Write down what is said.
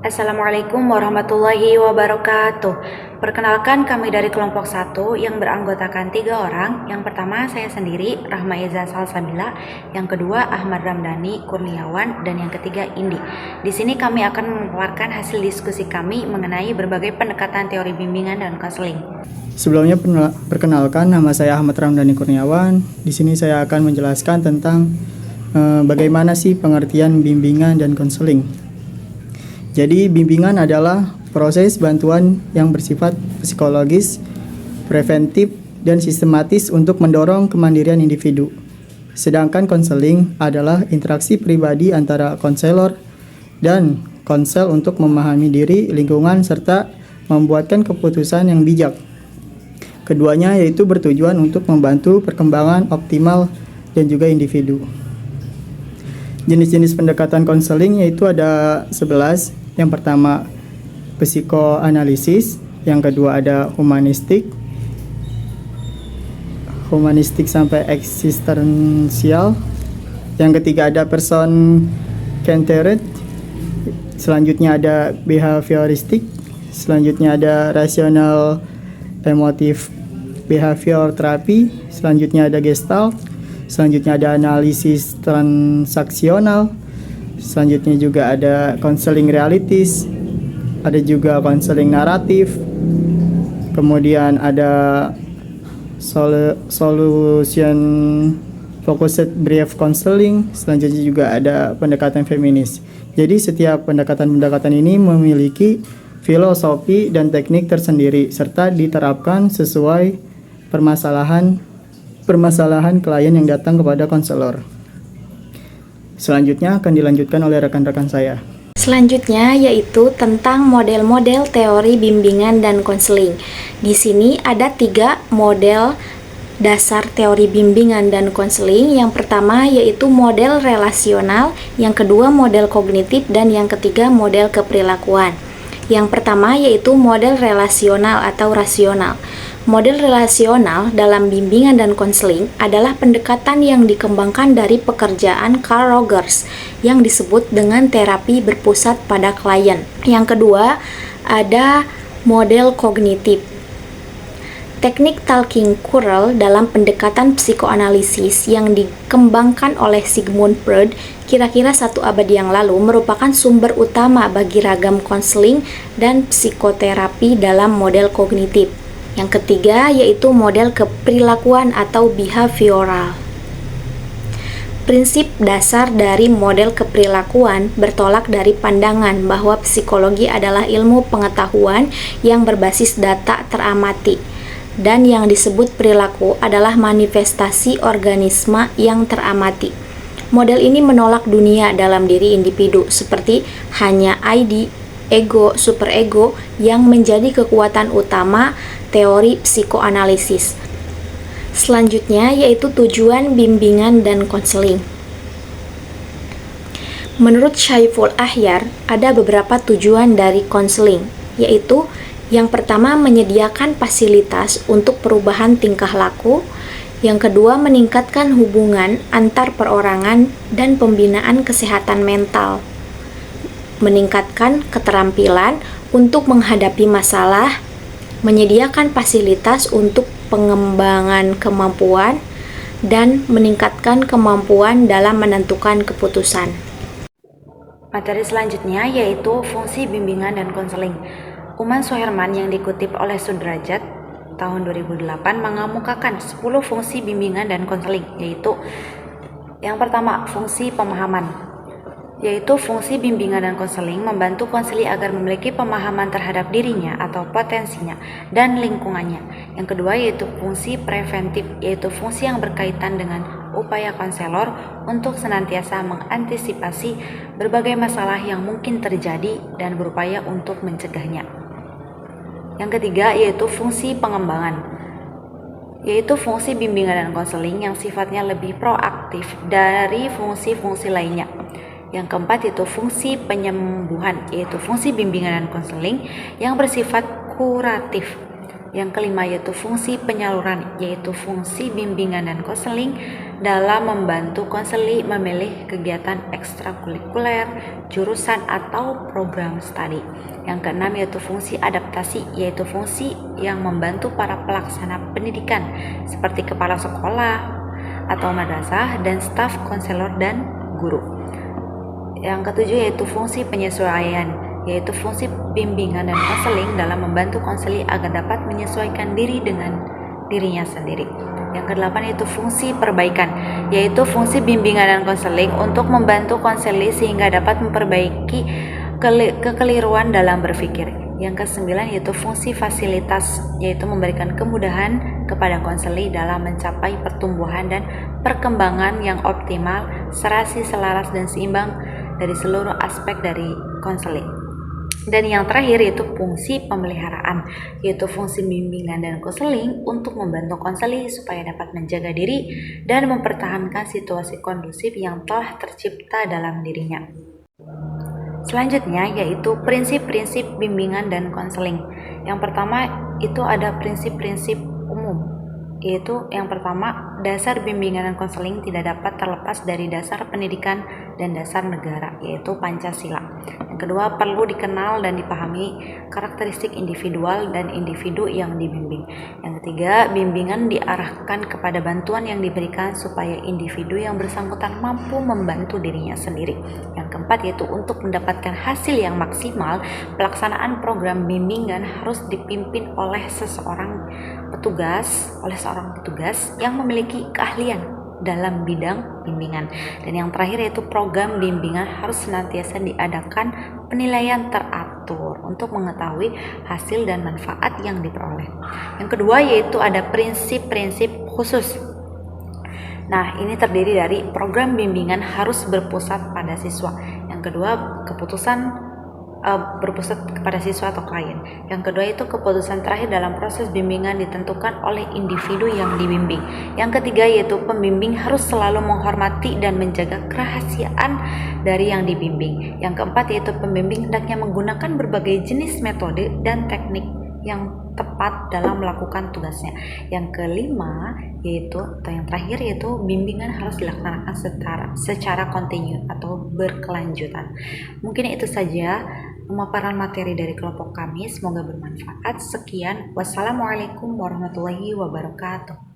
Assalamualaikum warahmatullahi wabarakatuh. Perkenalkan, kami dari kelompok 1 yang beranggotakan 3 orang. Yang pertama saya sendiri, Rahma Eza Salsabila. Yang kedua Ahmad Ramdhani Kurniawan, dan yang ketiga Indi. Di sini kami akan memaparkan hasil diskusi kami mengenai berbagai pendekatan teori bimbingan dan konseling. Sebelumnya perkenalkan, nama saya Ahmad Ramdhani Kurniawan. Di sini saya akan menjelaskan tentang bagaimana sih pengertian bimbingan dan konseling. Jadi bimbingan adalah proses bantuan yang bersifat psikologis, preventif, dan sistematis untuk mendorong kemandirian individu. Sedangkan konseling adalah interaksi pribadi antara konselor dan konsel untuk memahami diri, lingkungan, serta membuatkan keputusan yang bijak. Keduanya yaitu bertujuan untuk membantu perkembangan optimal dan juga individu. Jenis-jenis pendekatan konseling yaitu ada 11. Yang pertama psikoanalisis, yang kedua ada humanistik sampai eksistensial, yang ketiga ada person centered, selanjutnya ada behavioristik, selanjutnya ada rasional emotif behavior terapi, selanjutnya ada gestalt, selanjutnya ada analisis transaksional, selanjutnya juga ada konseling realitis, ada juga konseling naratif, kemudian ada solution focused brief counseling, selanjutnya juga ada pendekatan feminis. Jadi setiap pendekatan-pendekatan ini memiliki filosofi dan teknik tersendiri serta diterapkan sesuai permasalahan klien yang datang kepada konselor. Selanjutnya akan dilanjutkan oleh rekan-rekan saya. Selanjutnya yaitu tentang model-model teori bimbingan dan konseling. Di sini ada 3 model dasar teori bimbingan dan konseling. Yang pertama yaitu model relasional, yang kedua model kognitif, dan yang ketiga model keperilakuan. Yang pertama yaitu model relasional atau rasional. Model relasional dalam bimbingan dan konseling adalah pendekatan yang dikembangkan dari pekerjaan Carl Rogers yang disebut dengan terapi berpusat pada klien. Yang kedua, ada model kognitif. Teknik talking Kurrell dalam pendekatan psikoanalisis yang dikembangkan oleh Sigmund Freud kira-kira 1 abad yang lalu merupakan sumber utama bagi ragam konseling dan psikoterapi dalam model kognitif. Yang ketiga yaitu model keperilakuan atau behavioral. Prinsip dasar dari model keperilakuan bertolak dari pandangan bahwa psikologi adalah ilmu pengetahuan yang berbasis data teramati, dan yang disebut perilaku adalah manifestasi organisme yang teramati. Model ini menolak dunia dalam diri individu seperti hanya ID, ego, superego yang menjadi kekuatan utama teori psikoanalisis. Selanjutnya yaitu tujuan bimbingan dan konseling. Menurut Syaiful Ahyar, ada beberapa tujuan dari konseling, yaitu yang pertama menyediakan fasilitas untuk perubahan tingkah laku, yang kedua meningkatkan hubungan antar perorangan dan pembinaan kesehatan mental, meningkatkan keterampilan untuk menghadapi masalah, menyediakan fasilitas untuk pengembangan kemampuan, dan meningkatkan kemampuan dalam menentukan keputusan. Materi selanjutnya yaitu fungsi bimbingan dan konseling. Uman Suherman yang dikutip oleh Sudrajat tahun 2008 mengemukakan 10 fungsi bimbingan dan konseling, yaitu yang pertama, fungsi pemahaman, yaitu fungsi bimbingan dan konseling membantu konseli agar memiliki pemahaman terhadap dirinya atau potensinya dan lingkungannya. Yang kedua yaitu fungsi preventif, yaitu fungsi yang berkaitan dengan upaya konselor untuk senantiasa mengantisipasi berbagai masalah yang mungkin terjadi dan berupaya untuk mencegahnya. Yang ketiga yaitu fungsi pengembangan, yaitu fungsi bimbingan dan konseling yang sifatnya lebih proaktif dari fungsi-fungsi lainnya. Yang keempat yaitu fungsi penyembuhan, yaitu fungsi bimbingan dan konseling yang bersifat kuratif. Yang kelima yaitu fungsi penyaluran, yaitu fungsi bimbingan dan konseling dalam membantu konseli memilih kegiatan ekstrakurikuler, jurusan atau program studi. Yang keenam yaitu fungsi adaptasi, yaitu fungsi yang membantu para pelaksana pendidikan seperti kepala sekolah atau madrasah dan staf konselor dan guru. Yang ketujuh yaitu fungsi penyesuaian, yaitu fungsi bimbingan dan konseling dalam membantu konseli agar dapat menyesuaikan diri dengan dirinya sendiri. Yang kedelapan yaitu fungsi perbaikan, yaitu fungsi bimbingan dan konseling untuk membantu konseli sehingga dapat memperbaiki kekeliruan dalam berpikir. Yang kesembilan yaitu fungsi fasilitas, yaitu memberikan kemudahan kepada konseli dalam mencapai pertumbuhan dan perkembangan yang optimal, serasi, selaras, dan seimbang dari seluruh aspek dari konseli. Dan yang terakhir yaitu fungsi pemeliharaan, yaitu fungsi bimbingan dan konseling untuk membantu konseli supaya dapat menjaga diri dan mempertahankan situasi kondusif yang telah tercipta dalam dirinya. Selanjutnya yaitu prinsip-prinsip bimbingan dan konseling. Yang pertama itu ada prinsip-prinsip umum, yaitu yang pertama, dasar bimbingan dan konseling tidak dapat terlepas dari dasar pendidikan dan dasar negara, yaitu Pancasila. Yang kedua, perlu dikenal dan dipahami karakteristik individual dan individu yang dibimbing. Yang ketiga, bimbingan diarahkan kepada bantuan yang diberikan supaya individu yang bersangkutan mampu membantu dirinya sendiri. Yang keempat, yaitu untuk mendapatkan hasil yang maksimal, pelaksanaan program bimbingan harus dipimpin oleh seorang petugas yang memiliki keahlian dalam bidang bimbingan. Dan yang terakhir yaitu program bimbingan harus senantiasa diadakan penilaian teratur untuk mengetahui hasil dan manfaat yang diperoleh. Yang kedua yaitu ada prinsip-prinsip khusus. Nah, ini terdiri dari program bimbingan harus berpusat pada siswa. Yang kedua, keputusan berpusat kepada siswa atau klien. Yang kedua itu keputusan terakhir dalam proses bimbingan ditentukan oleh individu yang dibimbing. Yang ketiga yaitu pembimbing harus selalu menghormati dan menjaga kerahasiaan dari yang dibimbing. Yang keempat yaitu pembimbing hendaknya menggunakan berbagai jenis metode dan teknik yang tepat dalam melakukan tugasnya. Yang kelima yaitu atau yang terakhir yaitu bimbingan harus dilaksanakan secara kontinu atau berkelanjutan. Mungkin itu saja pemaparan materi dari kelompok kami, semoga bermanfaat. Sekian, wassalamualaikum warahmatullahi wabarakatuh.